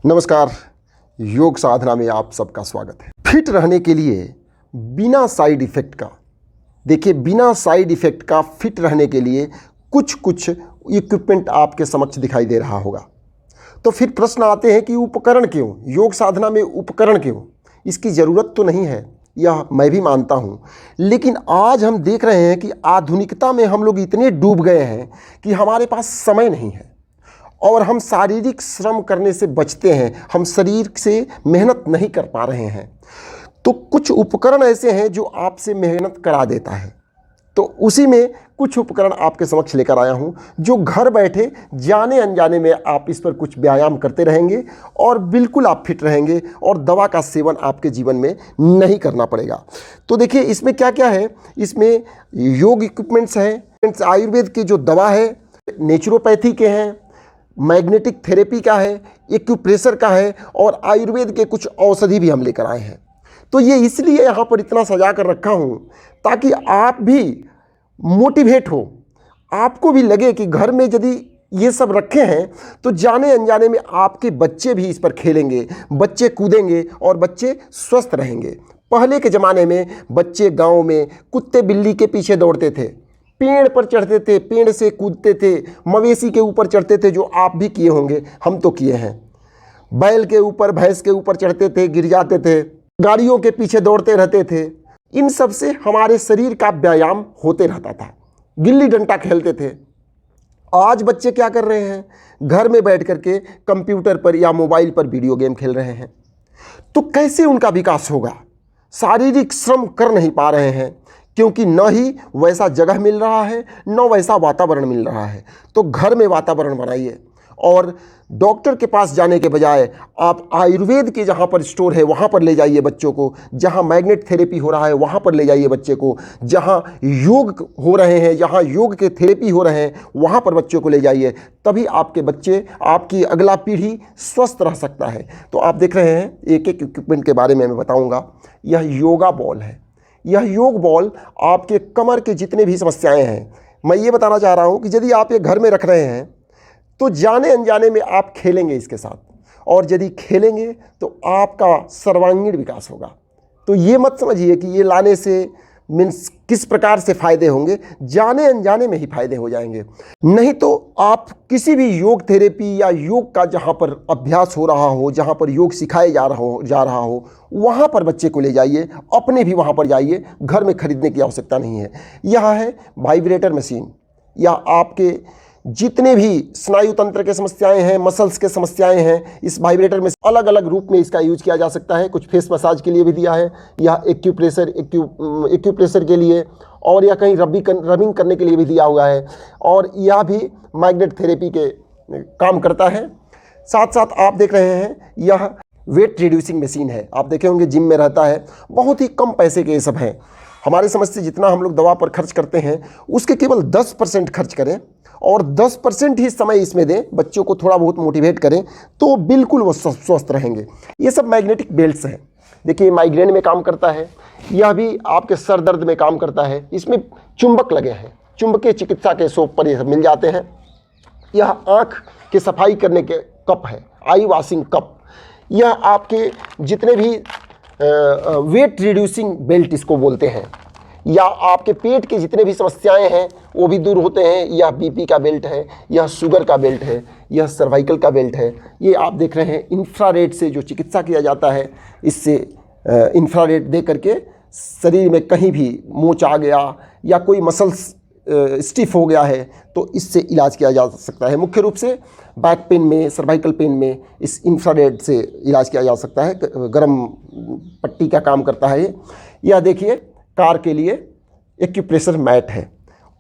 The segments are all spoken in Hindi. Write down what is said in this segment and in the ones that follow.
नमस्कार। योग साधना में आप सबका स्वागत है। फिट रहने के लिए बिना साइड इफ़ेक्ट का, देखिए बिना साइड इफ़ेक्ट का फिट रहने के लिए कुछ इक्विपमेंट आपके समक्ष दिखाई दे रहा होगा। तो फिर प्रश्न आते हैं कि उपकरण क्यों, योग साधना में उपकरण क्यों? इसकी ज़रूरत तो नहीं है, यह मैं भी मानता हूँ, लेकिन आज हम देख रहे हैं कि आधुनिकता में हम लोग इतने डूब गए हैं कि हमारे पास समय नहीं है और हम शारीरिक श्रम करने से बचते हैं, हम शरीर से मेहनत नहीं कर पा रहे हैं। तो कुछ उपकरण ऐसे हैं जो आपसे मेहनत करा देता है। तो उसी में कुछ उपकरण आपके समक्ष लेकर आया हूं, जो घर बैठे जाने अनजाने में आप इस पर कुछ व्यायाम करते रहेंगे और बिल्कुल आप फिट रहेंगे और दवा का सेवन आपके जीवन में नहीं करना पड़ेगा। तो देखिए इसमें क्या क्या है। इसमें योग इक्विपमेंट्स हैं, आयुर्वेद की जो दवा है, नेचुरोपैथी के हैं, मैग्नेटिक थेरेपी का है, एक्यूप्रेशर का है और आयुर्वेद के कुछ औषधि भी हम लेकर आए हैं। तो ये इसलिए यहाँ पर इतना सजा कर रखा हूँ ताकि आप भी मोटिवेट हो, आपको भी लगे कि घर में यदि ये सब रखे हैं तो जाने अनजाने में आपके बच्चे भी इस पर खेलेंगे, बच्चे कूदेंगे और बच्चे स्वस्थ रहेंगे। पहले के ज़माने में बच्चे गाँव में कुत्ते बिल्ली के पीछे दौड़ते थे, पेड़ पर चढ़ते थे, पेड़ से कूदते थे, मवेशी के ऊपर चढ़ते थे, जो आप भी किए होंगे, हम तो किए हैं। बैल के ऊपर, भैंस के ऊपर चढ़ते थे, गिर जाते थे, गाड़ियों के पीछे दौड़ते रहते थे। इन सब से हमारे शरीर का व्यायाम होते रहता था, गिल्ली डंडा खेलते थे। आज बच्चे क्या कर रहे हैं, घर में बैठ करके कंप्यूटर पर या मोबाइल पर वीडियो गेम खेल रहे हैं। तो कैसे उनका विकास होगा? शारीरिक श्रम कर नहीं पा रहे हैं, क्योंकि न ही वैसा जगह मिल रहा है, न वैसा वातावरण मिल रहा है। तो घर में वातावरण बनाइए और डॉक्टर के पास जाने के बजाय आप आयुर्वेद के जहाँ पर स्टोर है वहाँ पर ले जाइए बच्चों को, जहाँ मैग्नेट थेरेपी हो रहा है वहाँ पर ले जाइए बच्चे को, जहाँ योग हो रहे हैं, जहाँ योग के थेरेपी हो रहे हैं वहाँ पर बच्चों को ले जाइए। तभी आपके बच्चे, आपकी अगला पीढ़ी स्वस्थ रह सकता है। तो आप देख रहे हैं, एक एक इक्विपमेंट के बारे में मैं बताऊँगा। यह योगा बॉल है। यह योग बॉल आपके कमर के जितने भी समस्याएं हैं, मैं ये बताना चाह रहा हूँ कि यदि आप ये घर में रख रहे हैं तो जाने अनजाने में आप खेलेंगे इसके साथ, और यदि खेलेंगे तो आपका सर्वांगीण विकास होगा। तो ये मत समझिए कि ये लाने से मीन्स किस प्रकार से फ़ायदे होंगे, जाने अनजाने में ही फ़ायदे हो जाएंगे। नहीं तो आप किसी भी योग थेरेपी या योग का जहाँ पर अभ्यास हो रहा हो, जहाँ पर योग सिखाए जा रहा हो वहाँ पर बच्चे को ले जाइए, अपने भी वहाँ पर जाइए। घर में खरीदने की आवश्यकता नहीं है। यह है वाइब्रेटर मशीन। या आपके जितने भी स्नायु तंत्र के समस्याएं हैं, मसल्स के समस्याएं हैं, इस वाइब्रेटर में अलग अलग रूप में इसका यूज किया जा सकता है। कुछ फेस मसाज के लिए भी दिया है, या एक्यूप्रेशर के लिए, और या कहीं रबिंग करने के लिए भी दिया हुआ है, और यह भी मैग्नेट थेरेपी के काम करता है। साथ साथ आप देख रहे हैं, यह वेट रिड्यूसिंग मशीन है। आप देखे होंगे जिम में रहता है। बहुत ही कम पैसे के ये सब हैं। हमारे समझ से जितना हम लोग दवा पर खर्च करते हैं उसके केवल 10% खर्च करें और 10% ही समय इसमें दें, बच्चों को थोड़ा बहुत मोटिवेट करें, तो बिल्कुल वो स्वस्थ रहेंगे। ये सब मैग्नेटिक बेल्ट्स हैं। देखिए माइग्रेन में काम करता है, यह भी आपके सर दर्द में काम करता है। इसमें चुंबक लगे हैं, चुंबकीय चिकित्सा के शॉप पर ये सब मिल जाते हैं। यह आँख की सफाई करने के कप है, आई वॉशिंग कप। यह आपके जितने भी वेट रिड्यूसिंग बेल्ट इसको बोलते हैं, या आपके पेट की जितने भी समस्याएं हैं वो भी दूर होते हैं। यह बीपी का बेल्ट है, यह शुगर का बेल्ट है, यह सर्वाइकल का बेल्ट है। ये आप देख रहे हैं इंफ्रारेड से जो चिकित्सा किया जाता है, इससे इंफ्रारेड दे करके शरीर में कहीं भी मोच आ गया या कोई मसल्स स्टिफ हो गया है तो इससे इलाज किया जा सकता है। मुख्य रूप से बैक पेन में, सर्वाइकल पेन में इस इंफ्रारेड से इलाज किया जा सकता है। गर्म पट्टी का काम करता है ये। यह देखिए कार के लिए एक्यूप्रेशर मैट है।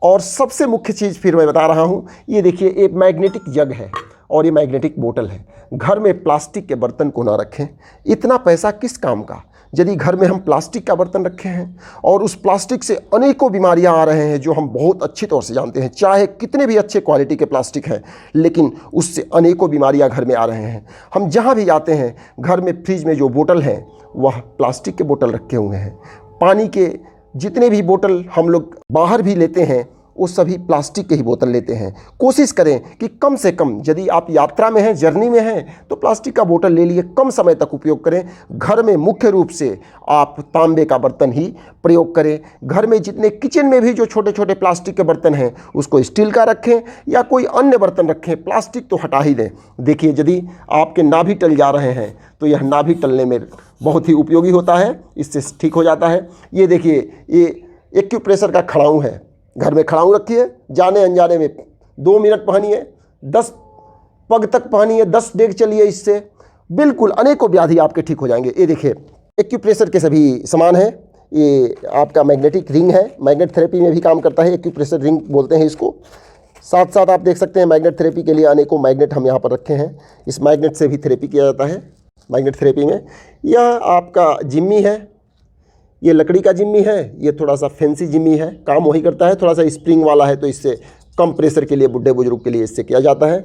और सबसे मुख्य चीज़ फिर मैं बता रहा हूँ, ये देखिए एक मैग्नेटिक जग है और ये मैग्नेटिक बोतल है। घर में प्लास्टिक के बर्तन को ना रखें। इतना पैसा किस काम का, यदि घर में हम प्लास्टिक का बर्तन रखे हैं और उस प्लास्टिक से अनेकों बीमारियां आ रहे हैं जो हम बहुत अच्छी तौर से जानते हैं। चाहे कितने भी अच्छे क्वालिटी के प्लास्टिक हैं, लेकिन उससे अनेकों बीमारियां घर में आ रहे हैं। हम जहां भी जाते हैं, घर में फ्रिज में जो बोतल हैं वह प्लास्टिक के बोतल रखे हुए हैं। पानी के जितने भी बोतल हम लोग बाहर भी लेते हैं वो सभी प्लास्टिक के ही बोतल लेते हैं। कोशिश करें कि कम से कम, यदि आप यात्रा में हैं, जर्नी में हैं, तो प्लास्टिक का बोतल ले लिए, कम समय तक उपयोग करें। घर में मुख्य रूप से आप तांबे का बर्तन ही प्रयोग करें। घर में जितने किचन में भी जो छोटे छोटे प्लास्टिक के बर्तन हैं उसको स्टील का रखें या कोई अन्य बर्तन रखें, प्लास्टिक तो हटा ही दें। देखिए, यदि आपके नाभि टल जा रहे हैं तो यह नाभि टलने में बहुत ही उपयोगी होता है, इससे ठीक हो जाता है। ये देखिए, ये एक्यूप्रेशर का खड़ाऊँ है, घर में खड़ाऊँ रखिए, जाने अनजाने में 2 मिनट पहनिए, 10 पग तक पहनिए, 10 डेग चलिए, इससे बिल्कुल अनेकों व्याधि आपके ठीक हो जाएंगे। ये देखिए, एक्यूप्रेशर के सभी सामान हैं। ये आपका मैग्नेटिक रिंग है, मैग्नेट थेरेपी में भी काम करता है, एक्यूप्रेशर रिंग बोलते हैं इसको। साथ साथ आप देख सकते हैं मैग्नेट थेरेपी के लिए अनेकों मैग्नेट हम यहाँ पर रखे हैं। इस मैग्नेट से भी थेरेपी किया जाता है मैग्नेट थेरेपी में। यह आपका जिम्मी है, ये लकड़ी का जिम्मी है, ये थोड़ा सा फैंसी जिम्मी है, काम वही करता है, थोड़ा सा स्प्रिंग वाला है, तो इससे कम प्रेशर के लिए बुढ़े बुजुर्ग के लिए इससे किया जाता है।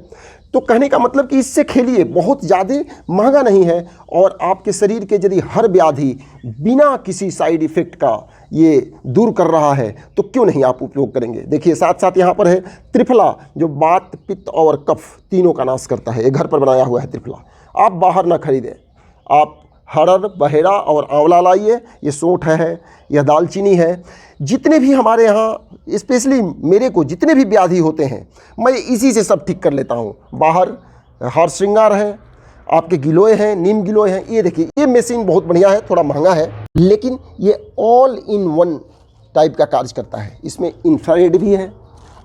तो कहने का मतलब कि इससे खेलिए, बहुत ज़्यादा महंगा नहीं है, और आपके शरीर के यदि हर व्याधि बिना किसी साइड इफ़ेक्ट का ये दूर कर रहा है तो क्यों नहीं आप उपयोग करेंगे। देखिए, साथ साथ यहाँ पर है त्रिफला, जो वात, पित्त और कफ तीनों का नाश करता है। ये घर पर बनाया हुआ है त्रिफला, आप बाहर ना खरीदें। आप हरड़, बहेड़ा और आंवला लाइए, ये सौंठ है, यह दालचीनी है। जितने भी हमारे यहाँ, स्पेशली मेरे को जितने भी व्याधि होते हैं, मैं इसी से सब ठीक कर लेता हूँ। बाहर हार श्रृंगार है, आपके गिलोय हैं, नीम गिलोय हैं। ये देखिए, ये मशीन बहुत बढ़िया है, थोड़ा महंगा है, लेकिन ये ऑल इन वन टाइप का कार्य करता है। इसमें इंफ्रारेड भी है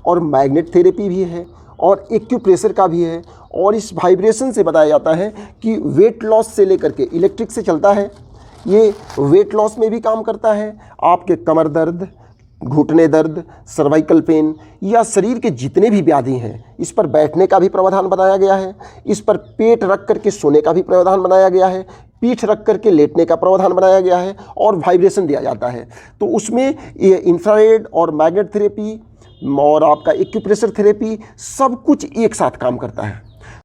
और मैग्नेट थेरेपी भी है और एक्यूप्रेशर का भी है, और इस वाइब्रेशन से बताया जाता है कि वेट लॉस से लेकर के, इलेक्ट्रिक से चलता है, ये वेट लॉस में भी काम करता है। आपके कमर दर्द, घुटने दर्द, सर्वाइकल पेन या शरीर के जितने भी व्याधि हैं, इस पर बैठने का भी प्रावधान बनाया गया है। इस पर पेट रख करके सोने का भी प्रावधान बनाया गया है, पीठ रख करके लेटने का प्रावधान बनाया गया है, और वाइब्रेशन दिया जाता है। तो उसमें ये इंफ्रारेड और मैग्नेट थेरेपी और आपका एक्यूप्रेशर थेरेपी सब कुछ एक साथ काम करता है।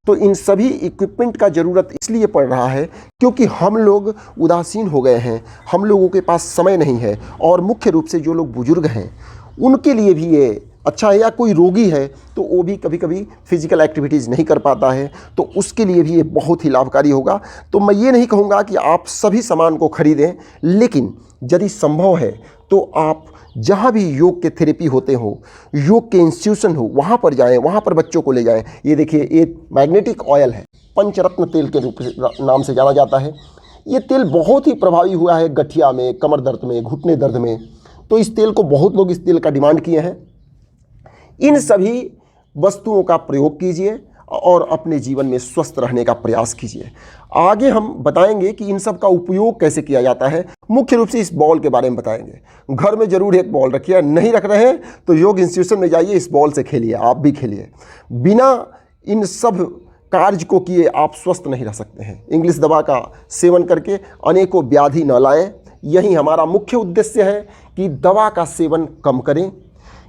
तो इन सभी इक्विपमेंट का ज़रूरत इसलिए पड़ रहा है क्योंकि हम लोग उदासीन हो गए हैं, हम लोगों के पास समय नहीं है, और मुख्य रूप से जो लोग बुजुर्ग हैं उनके लिए भी ये अच्छा है, या कोई रोगी है तो वो भी कभी कभी फिजिकल एक्टिविटीज़ नहीं कर पाता है, तो उसके लिए भी ये बहुत ही लाभकारी होगा। तो मैं ये नहीं कहूँगा कि आप सभी सामान को खरीदें, लेकिन यदि संभव है तो आप जहाँ भी योग के थेरेपी होते हो, योग के इंस्टीट्यूशन हो, वहाँ पर जाएं, वहाँ पर बच्चों को ले जाएं। ये देखिए, ये मैग्नेटिक ऑयल है, पंचरत्न तेल के रूप नाम से जाना जाता है। ये तेल बहुत ही प्रभावी हुआ है गठिया में, कमर दर्द में, घुटने दर्द में। तो इस तेल को बहुत लोग इस तेल का डिमांड किए हैं। इन सभी वस्तुओं का प्रयोग कीजिए और अपने जीवन में स्वस्थ रहने का प्रयास कीजिए। आगे हम बताएंगे कि इन सब का उपयोग कैसे किया जाता है। मुख्य रूप से इस बॉल के बारे में बताएंगे। घर में ज़रूर एक बॉल रखिए, नहीं रख रहे हैं तो योग इंस्टीट्यूशन में जाइए, इस बॉल से खेलिए, आप भी खेलिए। बिना इन सब कार्य को किए आप स्वस्थ नहीं रह सकते हैं। इंग्लिश दवा का सेवन करके अनेकों व्याधि न लाएं, यही हमारा मुख्य उद्देश्य है कि दवा का सेवन कम करें।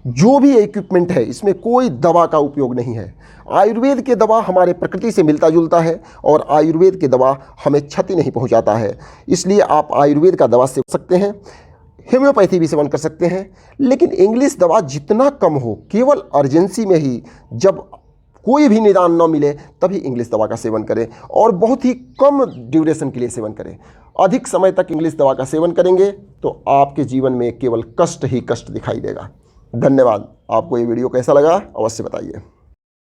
जो भी इक्विपमेंट है, इसमें कोई दवा का उपयोग नहीं है। आयुर्वेद के दवा हमारे प्रकृति से मिलता जुलता है, और आयुर्वेद के दवा हमें क्षति नहीं पहुंचाता है। इसलिए आप आयुर्वेद का दवा सेवन सकते हैं, होम्योपैथी भी सेवन कर सकते हैं, लेकिन इंग्लिश दवा जितना कम हो, केवल अर्जेंसी में ही, जब कोई भी निदान न मिले तभी इंग्लिश दवा का सेवन करें, और बहुत ही कम ड्यूरेशन के लिए सेवन करें। अधिक समय तक इंग्लिश दवा का सेवन करेंगे तो आपके जीवन में केवल कष्ट ही कष्ट दिखाई देगा। धन्यवाद। आपको ये वीडियो कैसा लगा अवश्य बताइए।